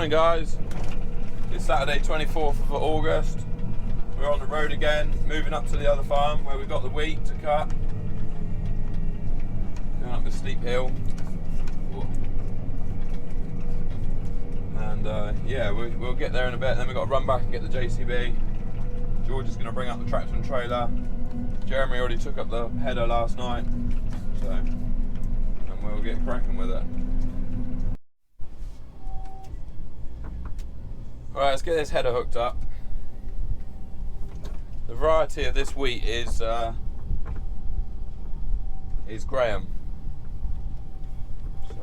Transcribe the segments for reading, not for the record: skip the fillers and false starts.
Morning guys, it's Saturday 24th of August. We're on the road again, moving up to the other farm where we've got the wheat to cut. Going up the steep hill. And yeah, we'll get there in a bit, then we've got to run back and get the JCB. George is going to bring up the tractor and trailer. Jeremy already took up the header last night, so, and we'll get cracking with it. Alright, let's get this header hooked up. The variety of this wheat is Graham. So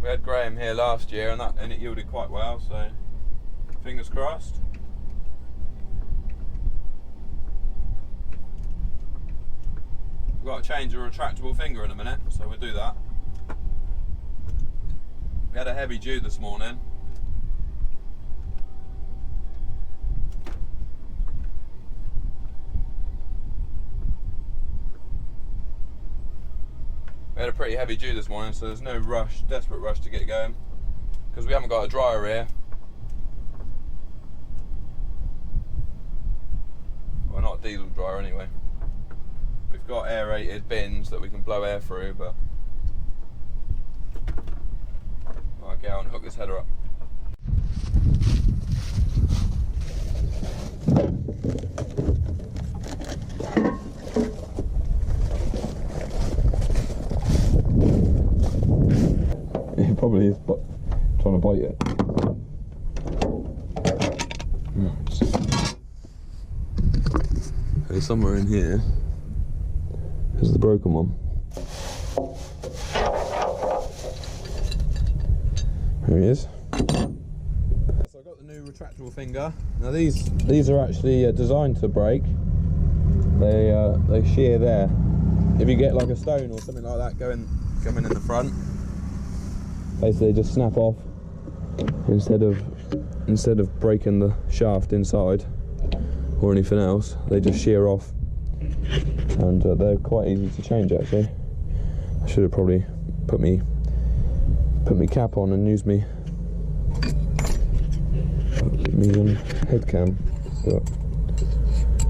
we had Graham here last year, and it yielded quite well. So fingers crossed. We've got to change a retractable finger in a minute, so we'll do that. We had a heavy dew this morning. We had a pretty heavy dew this morning, so there's no rush, desperate rush to get going, because we haven't got a dryer here. Well, not a diesel dryer anyway. We've got aerated bins that we can blow air through, but I'll get out and hook this header up. He probably is trying to bite it. Okay, somewhere in here is the broken one. There he is. So I've got the new retractable finger. Now these are actually designed to break. They shear there. If you get like a stone or something like that coming in the front, basically they just snap off instead of breaking the shaft inside or anything else. They just shear off, and they're quite easy to change actually. I should have probably put me cap on and used me head cam.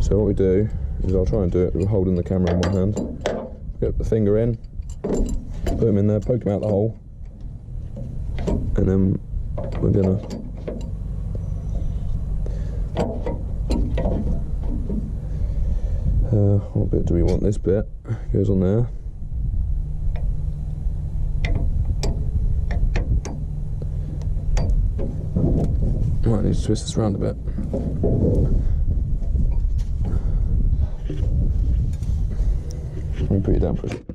So what we do is I'll try and do it with holding the camera in one hand. Get the finger in, put him in there, poke him out the hole, and then we're gonna what bit do we want? This bit goes on there. Might need to twist this around a bit. Let me put you down for a second.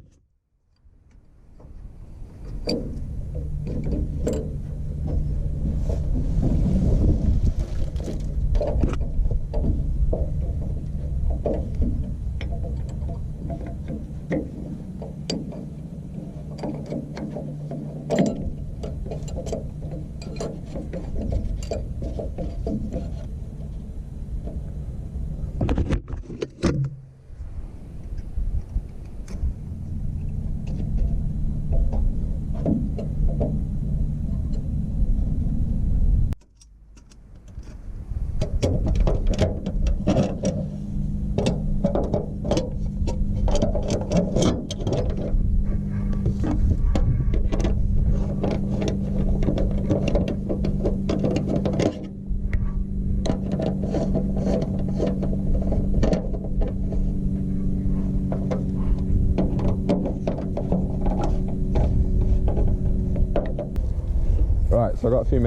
Right, so I've got a few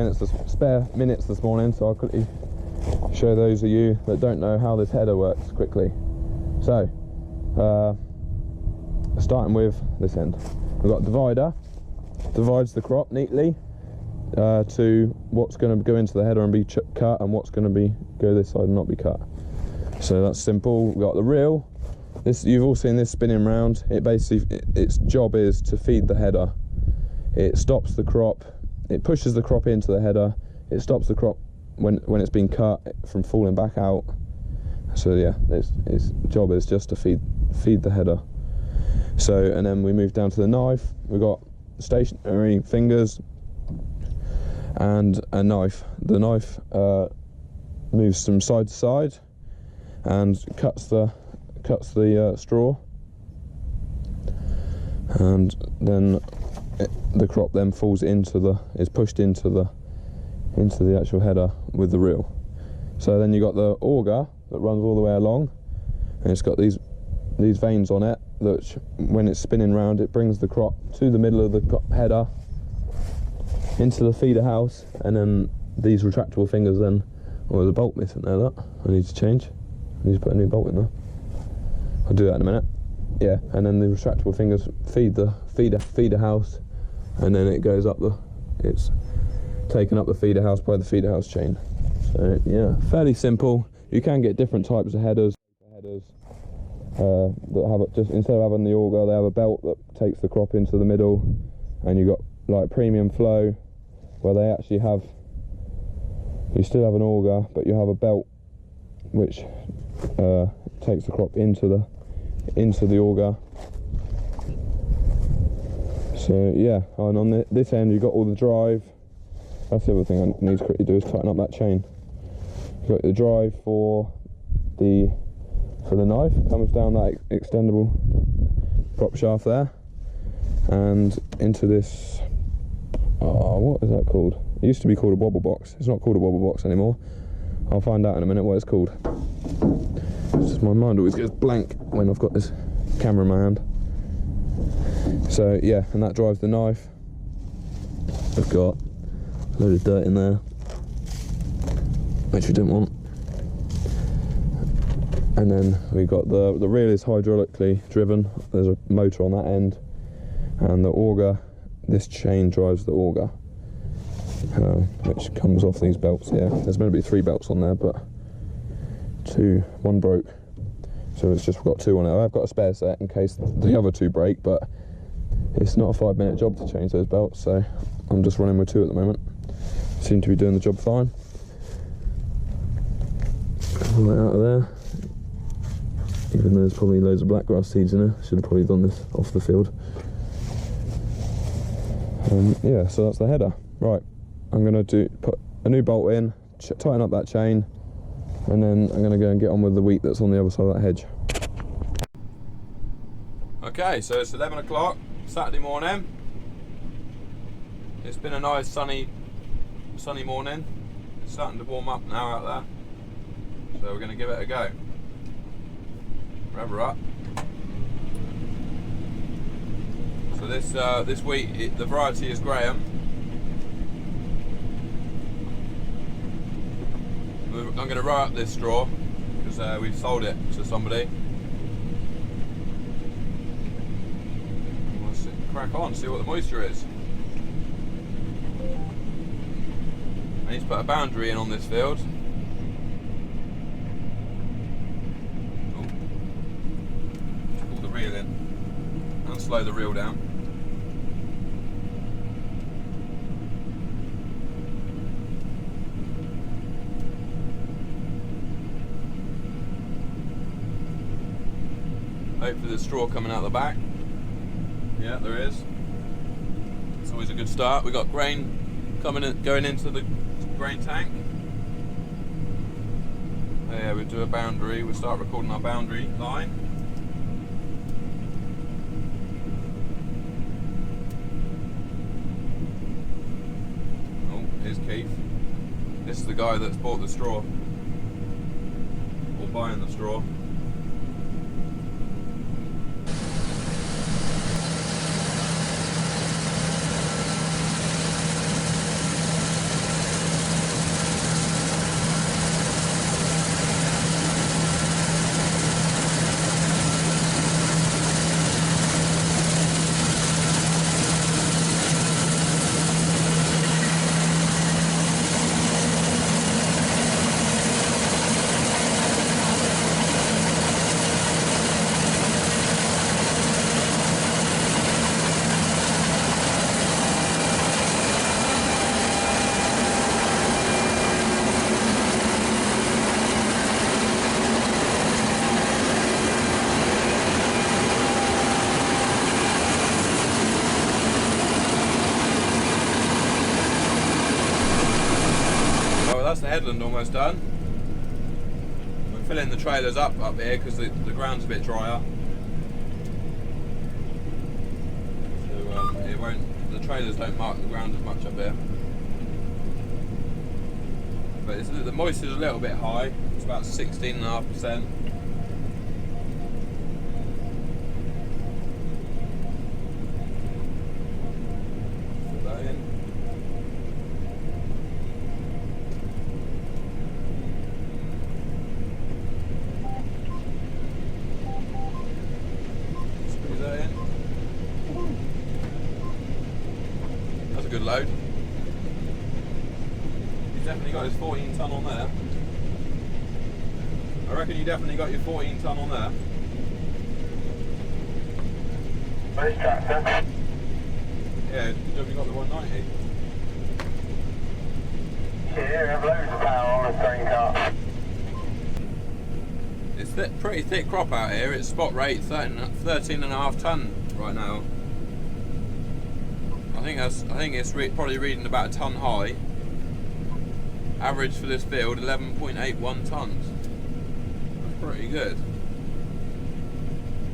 spare minutes this morning, so I'll quickly show those of you that don't know how this header works quickly. So, starting with this end, we've got a divider, divides the crop neatly to what's going to go into the header and be cut, and what's going to go this side and not be cut. So that's simple. We've got the reel. This, you've all seen this spinning round. It basically, its job is to feed the header. It stops the crop. It pushes the crop into the header. It stops the crop when it's been cut from falling back out. So yeah, its job is just to feed the header. So, and then we move down to the knife. We've got stationary fingers, and a knife. The knife moves from side to side and cuts the straw, and then the crop then falls is pushed into the actual header with the reel. So then you got the auger that runs all the way along, and it's got these veins on it that when it's spinning round, it brings the crop to the middle of the header into the feeder house, and then these retractable fingers then, there's a bolt missing there, look, I need to change. I need to put a new bolt in there. I'll do that in a minute. Yeah, and then the retractable fingers feed the feeder house, and then it goes up it's taken up the feeder house by the feeder house chain. So yeah, fairly simple. You can get different types of headers that have just, instead of having the auger, they have a belt that takes the crop into the middle, and you got like premium flow where they actually have, you still have an auger but you have a belt which takes the crop into the auger. So yeah, and on this end you got all the drive. That's the other thing I need to quickly do, is tighten up that chain. You've got the drive for the knife, comes down that extendable prop shaft there, and into this, what is that called? It used to be called a wobble box. It's not called a wobble box anymore. I'll find out in a minute what it's called. It's just my mind always goes blank when I've got this camera in my hand. So yeah, and that drives the knife. I've got a load of dirt in there, which we didn't want. And then we got the reel is hydraulically driven. There's a motor on that end, and the auger, this chain drives the auger, which comes off these belts here. There's meant to be 3 belts on there, but one broke, so it's just got 2 on it. I've got a spare set in case the other 2 break, but it's not a 5-minute job to change those belts, so I'm just running with 2 at the moment. Seem to be doing the job fine. Pull that out of there. Even though there's probably loads of blackgrass seeds in there, should have probably done this off the field. Yeah, so that's the header. Right, I'm going to put a new bolt in, tighten up that chain, and then I'm going to go and get on with the wheat that's on the other side of that hedge. Okay, so it's 11 o'clock, Saturday morning. It's been a nice sunny morning. It's starting to warm up now out there, so we're going to give it a go. Rev her up. So this wheat, the variety is Graham. I'm going to row up this straw because we've sold it to somebody. Let's crack on, see what the moisture is. I need to put a boundary in on this field. Pull the reel in and slow the reel down. Hopefully there's straw coming out the back. Yeah, there is. It's always a good start. We've got grain going into the grain tank. Yeah, we'll do a boundary. We'll start recording our boundary line. Oh, here's Keith. This is the guy that's bought the straw. Or buying the straw. that's the headland almost done. We're filling the trailers up here because the ground's a bit drier. So it won't. The trailers don't mark the ground as much up here. But the moisture is a little bit high. It's about 16.5%. Good load. He's definitely got his 14 ton on there. I reckon you definitely got your 14 ton on there. Where's tractor? Yeah, you definitely got the 190. Yeah, have loads of power on the train car. It's pretty thick crop out here. It's spot rate 13.5 ton right now. I think it's probably reading about a ton high. Average for this field 11.81 tons. That's pretty good.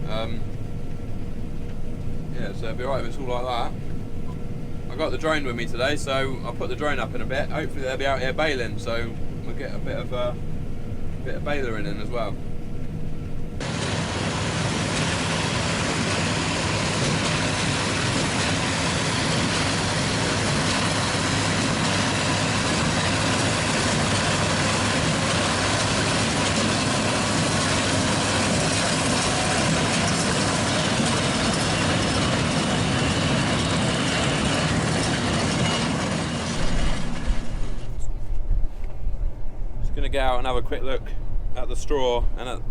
Yeah, so it'll be alright if it's all like that. I got the drone with me today, so I'll put the drone up in a bit. Hopefully they'll be out here baling, so we'll get a bit of baler in as well. Gonna get out and have a quick look at the straw and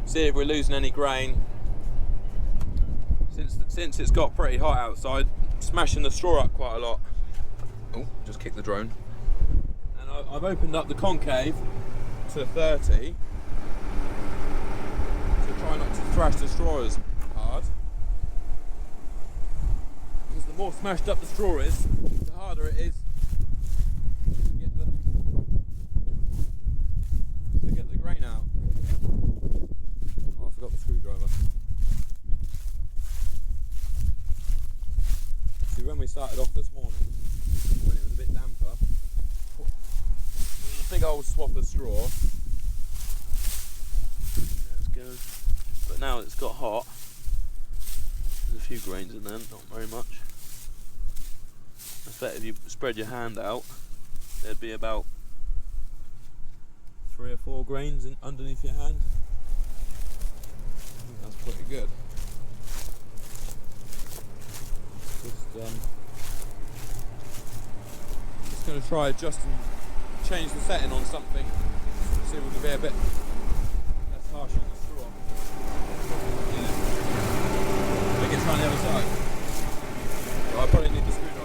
see if we're losing any grain. Since it's got pretty hot outside, smashing the straw up quite a lot. Oh, just kicked the drone. And I've opened up the concave to 30 to try not to thrash the straw as hard. Because the more smashed up the straw is, the harder it is to get the grain out. Oh, I forgot the screwdriver. See, when we started off this morning, when it was a bit damper, there was a big old swap of straw. Let's go. But now it's got hot. There's a few grains in there, not very much. I bet if you spread your hand out, there'd be about 3 or 4 grains underneath your hand. I think that's pretty good. Just going to try change the setting on something. See if we can be a bit less harsh on the straw. Yeah. Make it try on the other side. Well, I probably need the screwdriver.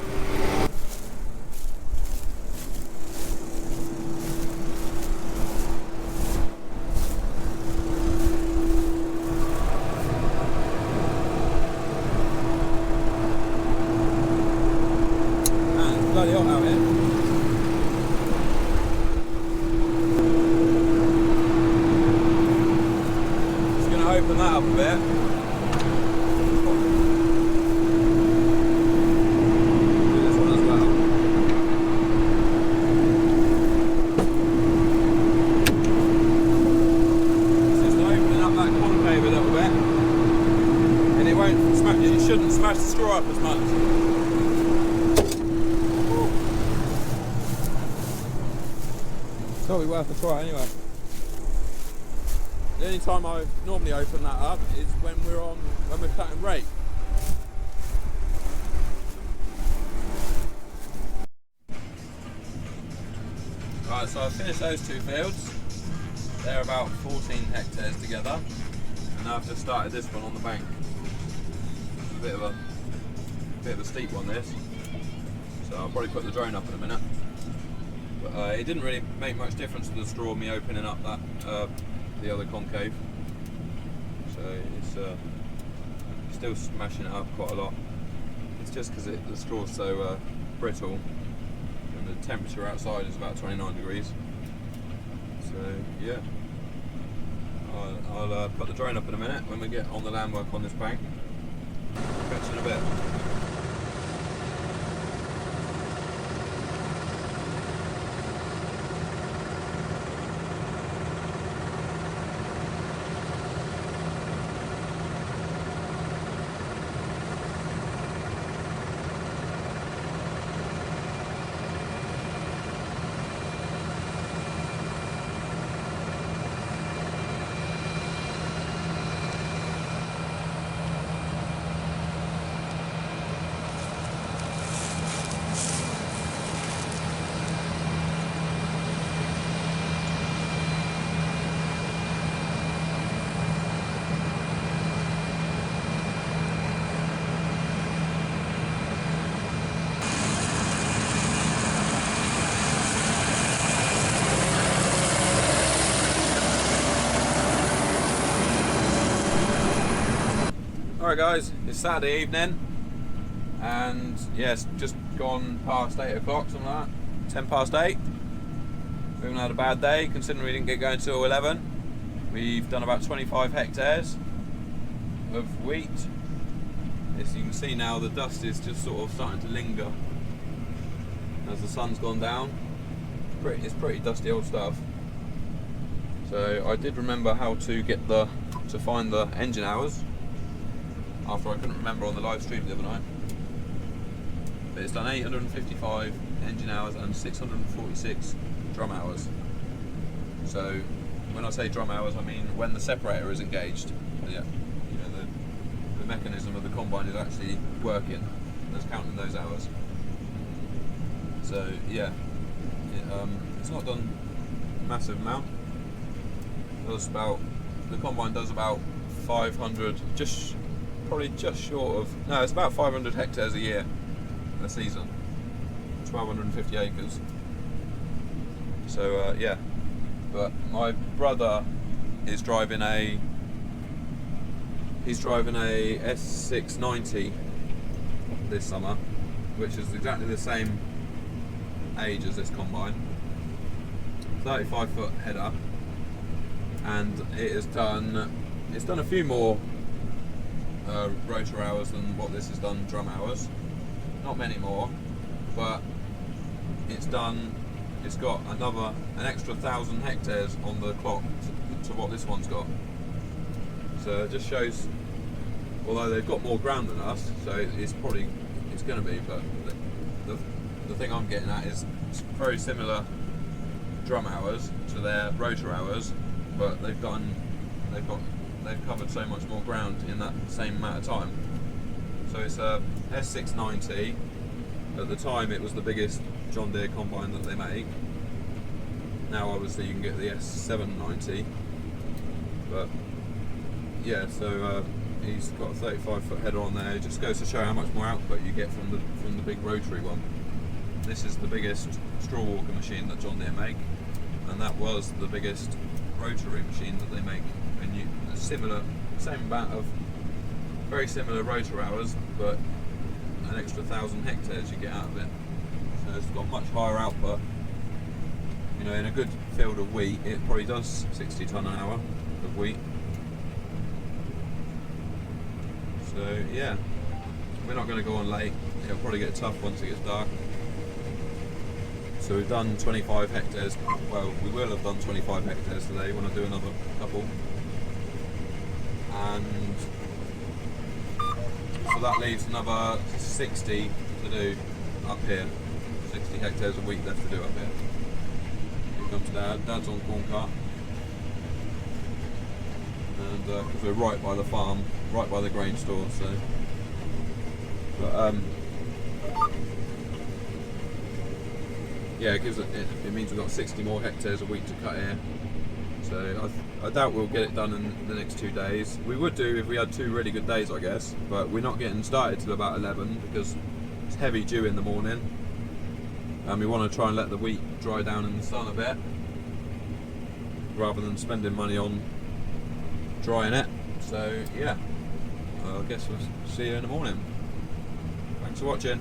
Bloody hot out here. Just going to open that up a bit. Do this one as well. Just opening up that concave a little bit, and it won't smash. It shouldn't smash the straw up as much. Probably worth a try anyway. The only time I normally open that up is when we're cutting rape. Right, so I've finished those 2 fields. They're about 14 hectares together, and now I've just started this one on the bank. It's a bit of a steep one, this. So I'll probably put the drone up in a minute. But it didn't really make much difference to the straw, me opening up that the other concave. So it's still smashing it up quite a lot. It's just because the straw's so brittle, and temperature outside is about 29 degrees. So yeah, I'll put the drone up in a minute when we get on the land work on this bank. Catch you in a bit. Alright guys, it's Saturday evening and yes, just gone past 8 o'clock, something like that, 10 past 8. We haven't had a bad day considering we didn't get going till 11. We've done about 25 hectares of wheat. As you can see now, the dust is just sort of starting to linger as the sun's gone down. It's pretty dusty old stuff. So I did remember how to get to find the engine hours after I couldn't remember on the live stream the other night. But it's done 855 engine hours and 646 drum hours. So when I say drum hours, I mean when the separator is engaged. Yeah, you know, the mechanism of the combine is actually working. That's counting those hours. So yeah, it's not done a massive amount. The combine does about 500, probably just short of, no, it's about 500 hectares a year, a season, 1,250 acres. So yeah, but my brother is driving a S690 this summer, which is exactly the same age as this combine, 35-foot header, and it's done a few more rotor hours than what this has done drum hours. Not many more, but it's got an extra 1,000 hectares on the clock to what this one's got. So it just shows, although they've got more ground than us, so it's going to be, but the thing I'm getting at is it's very similar drum hours to their rotor hours, but they've covered so much more ground in that same amount of time. So it's a S690. At the time it was the biggest John Deere combine that they make. Now obviously you can get the S790. But yeah, so he's got a 35-foot header on there. It just goes to show how much more output you get from the big rotary one. This is the biggest straw walker machine that John Deere make, and that was the biggest rotary machine that they make. And same amount of very similar rotor hours, but an extra 1,000 hectares you get out of it. So it's got much higher output. You know, in a good field of wheat, it probably does 60 tonne an hour of wheat. So yeah, we're not going to go on late. It'll probably get tough once it gets dark. So we've done 25 hectares. Well, we will have done 25 hectares today when I do another couple. And so that leaves another 60 to do up here. 60 hectares of wheat left to do up here. Here comes Dad. Dad's on corn cart. And because we're right by the farm, right by the grain store, so. But yeah, it means we've got 60 more hectares of wheat to cut here. So I doubt we'll get it done in the next 2 days. We would do if we had 2 really good days, I guess, but we're not getting started till about 11 because it's heavy dew in the morning, and we want to try and let the wheat dry down in the sun a bit rather than spending money on drying it. So yeah, I guess we'll see you in the morning. Thanks for watching.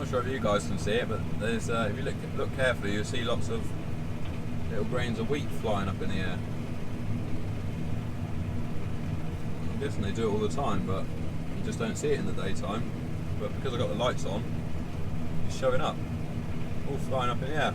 not sure if you guys can see it, but there's if you look carefully, you'll see lots of little grains of wheat flying up in the air. I'm guessing they do it all the time, but you just don't see it in the daytime. But because I've got the lights on, it's showing up, all flying up in the air.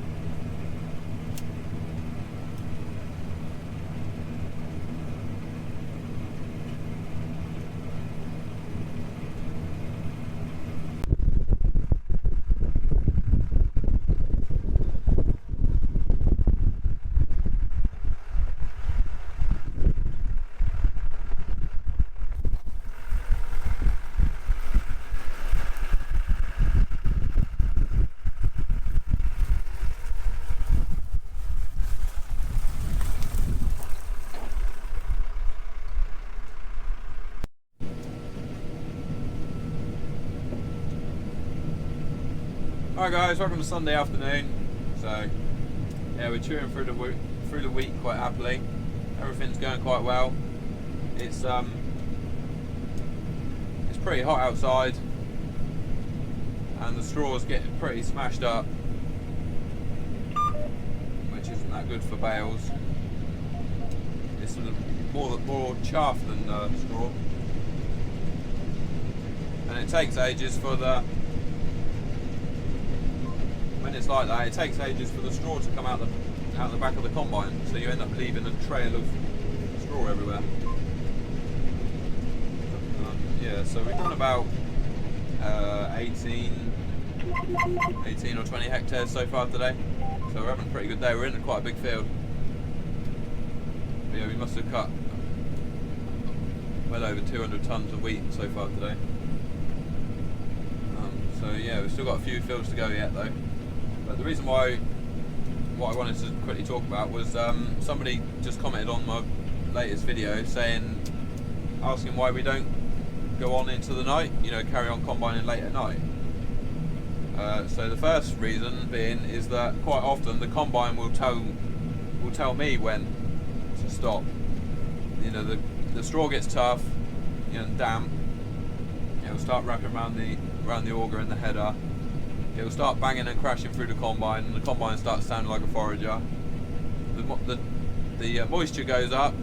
Alright guys, welcome to Sunday afternoon. So yeah, we're chewing through the week quite happily. Everything's going quite well. It's pretty hot outside, and the straws get pretty smashed up, which isn't that good for bales. It's more chaff than straw, and it takes ages for the. When it's like that, it takes ages for the straw to come out the back of the combine, so you end up leaving a trail of straw everywhere. Yeah, so we've done about 18 or 20 hectares so far today, so we're having a pretty good day. We're in quite a big field. But yeah, we must have cut well over 200 tonnes of wheat so far today. So yeah, we've still got a few fields to go yet though. But the reason why what I wanted to quickly talk about was somebody just commented on my latest video asking why we don't go on into the night, you know, carry on combining late at night. So the first reason being is that quite often the combine will tell me when to stop. You know, the straw gets tough, you know, damp. It'll start wrapping around the auger and the header. It'll start banging and crashing through the combine, and the combine starts sounding like a forager. The moisture goes up,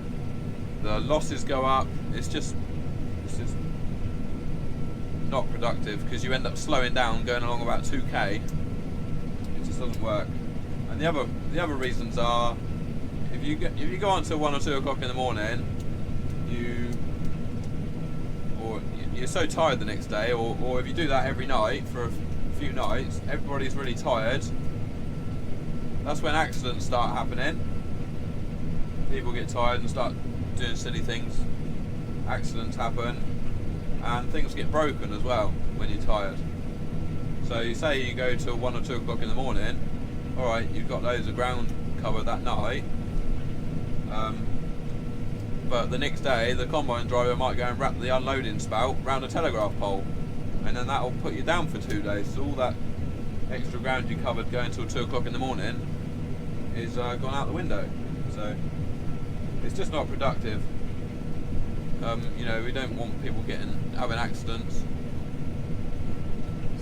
the losses go up. It's just not productive, because you end up slowing down, going along about 2k. It just doesn't work. And the other reasons are, if you go on till 1 or 2 o'clock in the morning, you're so tired the next day, or if you do that every night for a few nights, everybody's really tired. That's when accidents start happening. People get tired and start doing silly things. Accidents happen, and things get broken as well when you're tired. So you say you go till 1 or 2 o'clock in the morning. All right, you've got loads of ground cover that night. But the next day, the combine driver might go and wrap the unloading spout round a telegraph pole, and then that'll put you down for 2 days. So all that extra ground you covered going till 2 o'clock in the morning is gone out the window. So it's just not productive. You know, we don't want people having accidents.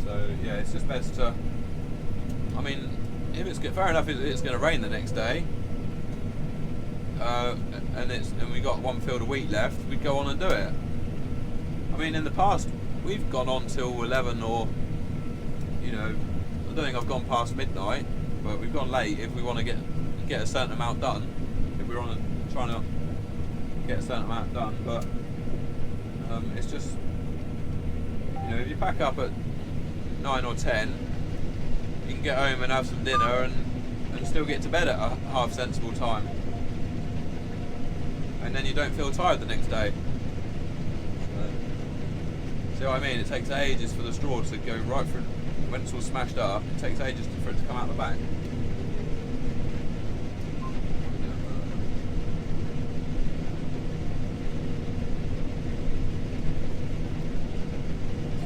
So yeah, it's just best to. I mean, if it's fair enough, it's going to rain the next day. And we got 1 field of wheat left, we'd go on and do it. I mean, in the past we've gone on till 11, or you know, I don't think I've gone past midnight, but we've gone late if we want to get a certain amount done. If we're trying to get a certain amount done, but it's just, you know, if you pack up at 9 or 10, you can get home and have some dinner and still get to bed at a half sensible time. And then you don't feel tired the next day. See what I mean? It takes ages for the straw to go right through. When it's all smashed up, it takes ages for it to come out the back.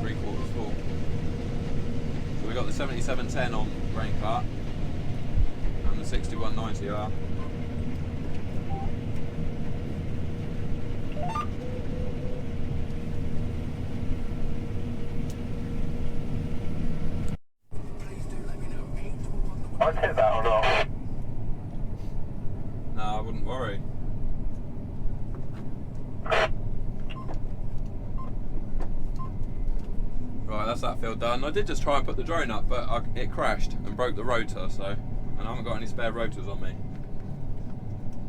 Three-quarters full. So we got the 7710 on grain cart and the 6190R. I'd hit that or not. No, I wouldn't worry. Right, that's that field done. I did just try and put the drone up, but it crashed and broke the rotor, so, and I haven't got any spare rotors on me.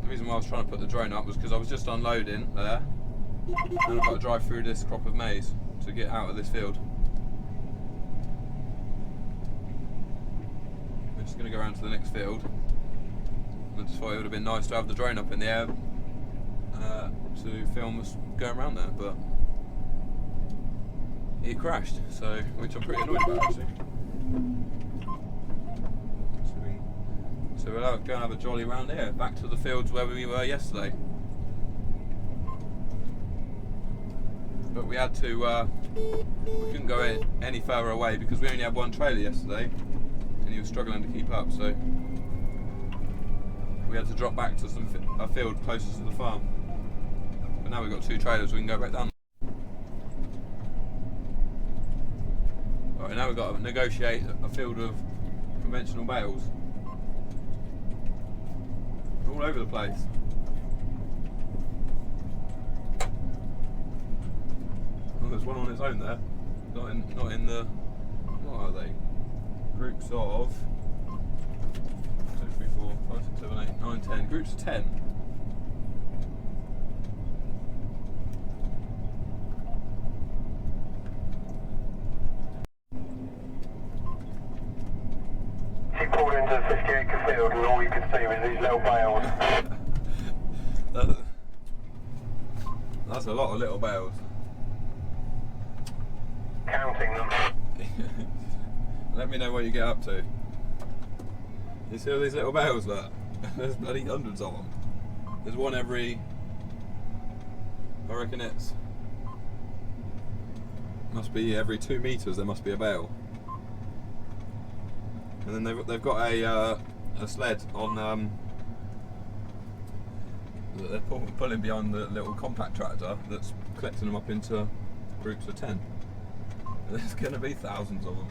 The reason why I was trying to put the drone up was because I was just unloading there, and I've got to drive through this crop of maize to get out of this field. We're just going to go around to the next field. I just thought it would have been nice to have the drone up in the air to film us going around there, but it crashed, so, which I'm pretty annoyed about actually. So we'll go and have a jolly round here, back to the fields where we were yesterday. But we had to, we couldn't go any further away because we only had one trailer yesterday and he was struggling to keep up, so we had to drop back to a field closest to the farm. But now we've got 2 trailers, we can go back down. Alright, now we've got to negotiate a field of conventional bales. All over the place. Well, there's one on its own there. Not in the. What are they? Groups of 2, 3, 4, 5, 6, 7, 8, 9, 10. Groups of 10. She pulled into the 50-acre field and all you could see was these little bales. That's a lot of little bales. Counting them. Let me know what you get up to. You see all these little bales, look? There's bloody hundreds of them. There's one every, I reckon it's, must be every 2 metres there must be a bale. And then they've got a sled on that they're pulling behind the little compact tractor that's collecting them up into groups of 10. There's going to be thousands of them.